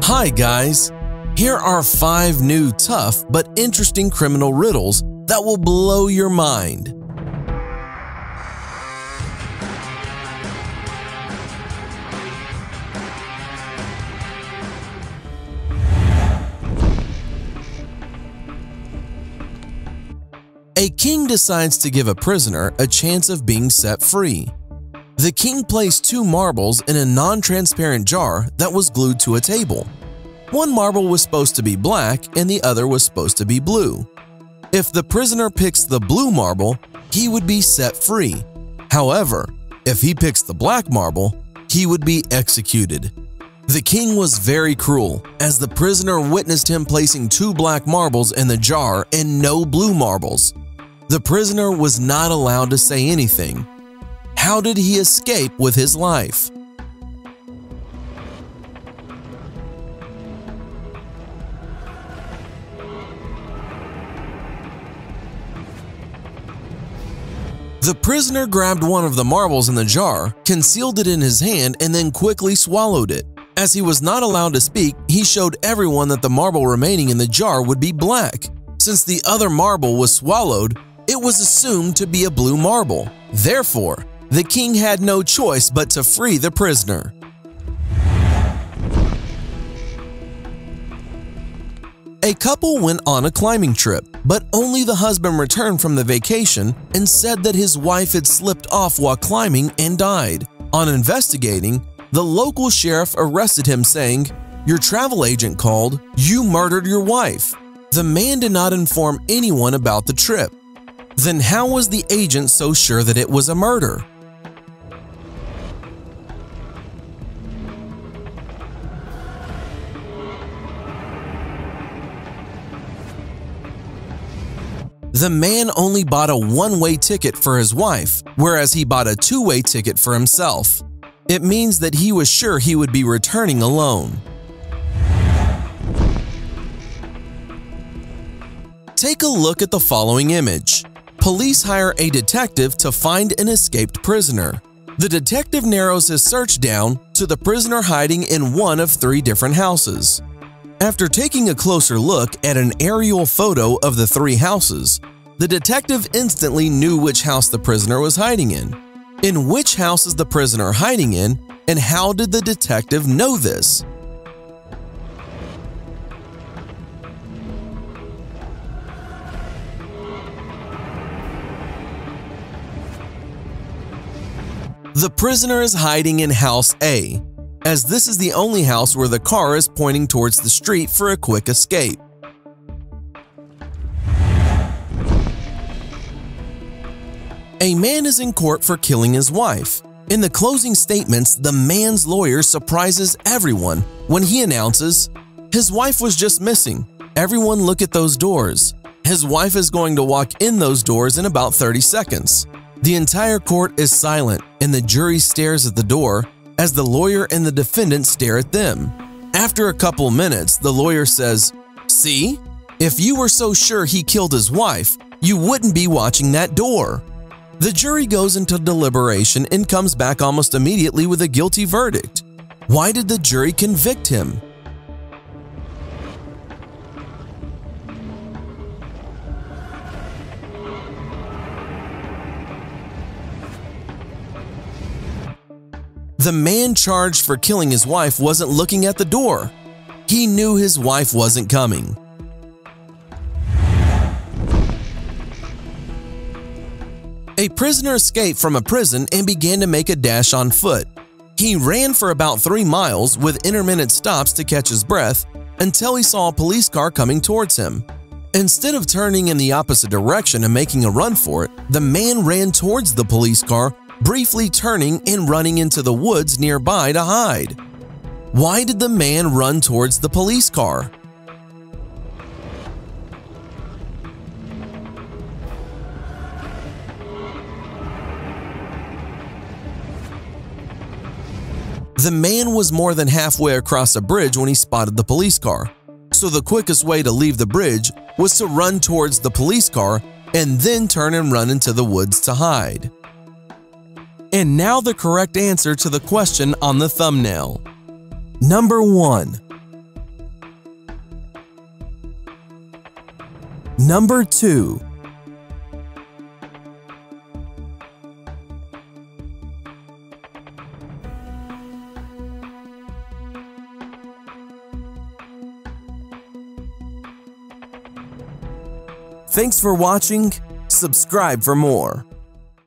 Hi guys! Here are 5 new tough but interesting criminal riddles that will blow your mind. A king decides to give a prisoner a chance of being set free. The king placed 2 marbles in a non-transparent jar that was glued to a table. One marble was supposed to be black and the other was supposed to be blue. If the prisoner picks the blue marble, he would be set free. However, if he picks the black marble, he would be executed. The king was very cruel, as the prisoner witnessed him placing 2 black marbles in the jar and no blue marbles. The prisoner was not allowed to say anything. How did he escape with his life? The prisoner grabbed one of the marbles in the jar, concealed it in his hand, and then quickly swallowed it. As he was not allowed to speak, he showed everyone that the marble remaining in the jar would be black. Since the other marble was swallowed, it was assumed to be a blue marble. Therefore, the king had no choice but to free the prisoner. A couple went on a climbing trip, but only the husband returned from the vacation and said that his wife had slipped off while climbing and died. On investigating, the local sheriff arrested him saying, "Your travel agent called, you murdered your wife." The man did not inform anyone about the trip. Then how was the agent so sure that it was a murder? The man only bought a one-way ticket for his wife, whereas he bought a two-way ticket for himself. It means that he was sure he would be returning alone. Take a look at the following image. Police hire a detective to find an escaped prisoner. The detective narrows his search down to the prisoner hiding in one of 3 different houses. After taking a closer look at an aerial photo of the 3 houses, the detective instantly knew which house the prisoner was hiding in. In which house is the prisoner hiding in, and how did the detective know this? The prisoner is hiding in House A, as this is the only house where the car is pointing towards the street for a quick escape. A man is in court for killing his wife. In the closing statements, the man's lawyer surprises everyone when he announces, "His wife was just missing. Everyone look at those doors. His wife is going to walk in those doors in about 30 seconds. The entire court is silent and the jury stares at the door as the lawyer and the defendant stare at them. After a couple minutes, the lawyer says, "See? If you were so sure he killed his wife, you wouldn't be watching that door." The jury goes into deliberation and comes back almost immediately with a guilty verdict. Why did the jury convict him? The man charged for killing his wife wasn't looking at the door. He knew his wife wasn't coming. A prisoner escaped from a prison and began to make a dash on foot. He ran for about 3 miles with intermittent stops to catch his breath until he saw a police car coming towards him. Instead of turning in the opposite direction and making a run for it, the man ran towards the police car, briefly turning and running into the woods nearby to hide. Why did the man run towards the police car? The man was more than halfway across a bridge when he spotted the police car, so the quickest way to leave the bridge was to run towards the police car and then turn and run into the woods to hide. And now the correct answer to the question on the thumbnail. Number 1. Number 2. Thanks for watching. Subscribe for more.